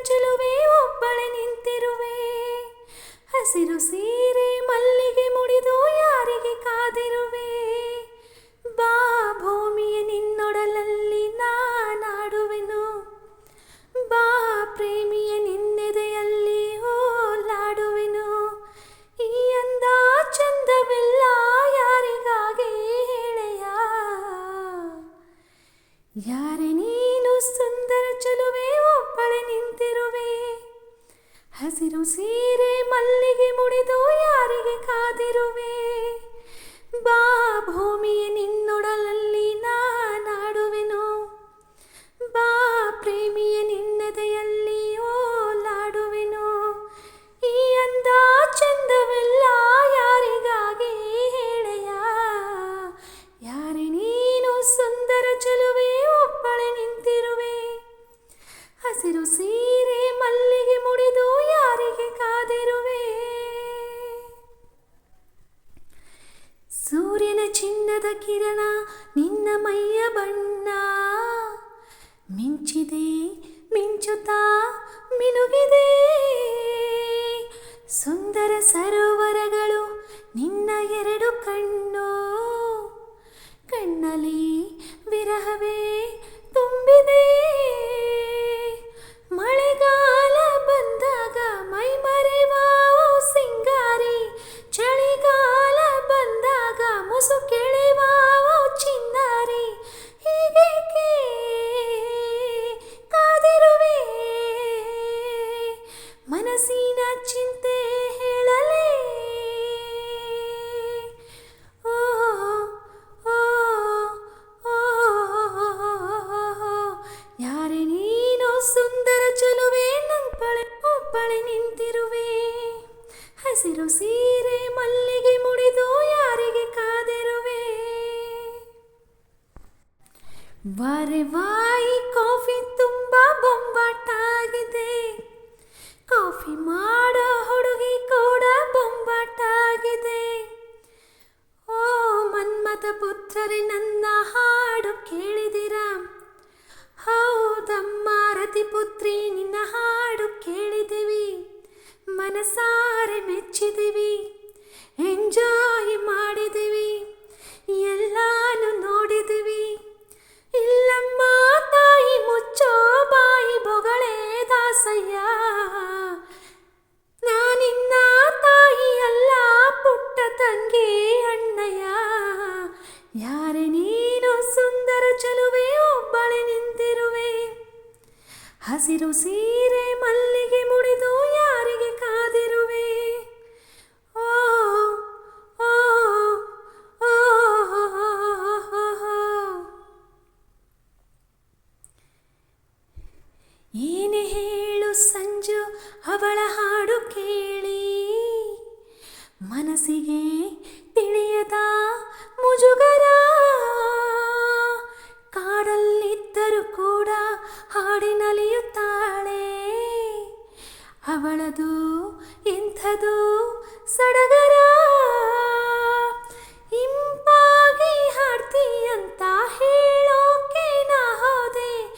ಚೆಲುವೆ ಒಬ್ಬಳೆ ನಿಂತಿರುವೆ. ಹಸಿರು ಸೀರೆ ಮಲ್ಲಿಗೆ ಮುಡಿದು ಯಾರಿಗೆ ಕಾದಿರುವೆ. ಬಾ ಭೂಮಿಯ ನಿನ್ನೊಡಲಲ್ಲಿ ನಾನಾಡುವೆನು. ಬಾ ಪ್ರೇಮಿಯ ನಿನ್ನೆದೆಯಲ್ಲಿ ಓಲಾಡುವೆನು. ಈ ಅಂದ ಚಂದವೆಲ್ಲ ಯಾರಿಗಾಗಿ ಹೇಳೆಯ. ಯಾರೇ ನೀನು ಸುಂದರ ಚೆಲುವೆ ಒಬ್ಬಳೆ ನಿಂತಿರುವೆ. ಹಸಿರು ಸೀರೆ ಮಲ್ಲಿಗೆ ಮುಡಿದು ಯಾರಿಗೆ ಕಾದಿರುವೆ. ಬಾ ಭೂಮಿಯ ನಿನ್ನೊಡಲಲ್ಲಿ ನಾನಾಡುವೆನು. ಬಾ ಪ್ರೇಮಿಯ ನಿನ್ನೆದೆಯಲ್ಲಿ ಓಲಾಡುವೆನು. ಈ ಅಂದ ಚಂದವೆಲ್ಲ ಯಾರಿಗಾಗಿ ಹೇಳೆಯ. ಯಾರೇ ನೀನು ಸುಂದರ ಚೆಲುವೆ ಒಬ್ಬಳೆ ನಿಂತಿರುವೆ. ಹಸಿರು ಸೀರೆ ಮಲ್ಲಿಗೆ ಮುಡಿದು ಯಾರಿಗೆ ಕಾದಿರುವೆ. ಸೂರ್ಯನ ಚಿನ್ನದ ಕಿರಣ ನಿನ್ನ ಮೈಯ ಬಣ್ಣ ಮಿಂಚಿದೆ ಮಿಂಚುತ್ತಾ ಮಿನುಗಿದೆ. ಸುಂದರ ಸರೋವರಗಳು ನಿನ್ನ ಎರಡು ಕಣ್ಣು. ಕಣ್ಣಲ್ಲಿ ವಿರಹವೇ ತುಂಬಿದೆ. ಮಳೆಗಾಲ ಬಂದಾಗ ಮೈ ಮರೆವ ಸಿಂಗಾರಿ. ಚಳಿಗಾಲ ಬಂದಾಗ ಮುಸು ಕೆಳೆವ ಚಿನ್ನಾರಿ. ಹೀಗೇಕೆ ಕಾದಿರುವೆ. ಮನಸ್ಸಿನ ಚಿಂತೆ ಹೇಳಲೇ. ಓ ಓ ಓ ಯಾರೇ ನೀನು ಸುಂದರ ಚೆಲುವೆ ಒಬ್ಬಳೆ ನಿಂತಿರುವೆ. ಹಸಿರು ಸೀರೆ ಮಲ್ಲಿಗೆ ಮುಡಿದು ಯಾರಿಗೆ ಕಾದಿರುವೆ. ವಾರೆ ವಾಯಿ ಕಾಫಿ ತುಂಬ ಬೊಂಬಾಟಾಗಿದೆ. ಕಾಫಿ ಮಾಡೋ ಹುಡುಗಿ ಕೂಡ ಬೊಂಬಾಟಾಗಿದೆ. ಓ ಮನ್ಮಥ ಪುತ್ರರೇ ನನ್ನ ಹಾಡು ಕೇಳಿದಿರಾ. ಹೌದಮ್ಮ ರತಿಪುತ್ರಿ ನಿನ್ನ ಹಾಡು ಕೇಳಿದಿವಿ. ಮನಸಾರೆ ಮೆಚ್ಚಿದಿವಿ. ಎಂಜಾಯ್ ಮಾಡಿದಿವಿ. ಎಲ್ಲಾನು ನೋಡಿದಿವಿ. ಇಲ್ಲಮ್ಮ ತಾಯಿ ಮುಚ್ಚೋ ಬಾಯಿ ಬೊಗಳೆ ದಾಸಯ್ಯ. ನಾನಿನ್ನ ತಾಯಿ ಅಲ್ಲ ಪುಟ್ಟ ತಂಗಿ ಅಣ್ಣಯ್ಯ. ಯಾರೇ ನೀನು ಸುಂದರ ಚೆಲುವೆ ಒಬ್ಬಳೆ ನಿಂತಿರುವೆ. ಹಸಿರು ಸೀರೆ ಮಲ್ಲಿಗೆ ಮುಡಿದು ಯಾರಿಗೆ ಕಾದಿರುವೆ. ಓ ಓ ಓ ಏನೇ ಹೇಳು ಸಂಜು ಅವಳ ಹಾಡು ಕೇಳಿ. ಮನಸ್ಸಿಗೆ ತಿಳಿಯದ ಮುಜುಗರ. ಕಾಡಲ್ಲಿದ್ದರೂ ಕೂಡ ಹಾಡಿನಲಿಯುತ್ತಾಳೆ. ಅವಳದು ಎಂಥದು ಸಡಗರ. ಇಂಪಾಗಿ ಹಾಡ್ತೀಯಂತ ಹೇಳೋಕೆ ನಾ ಹೋದೆ.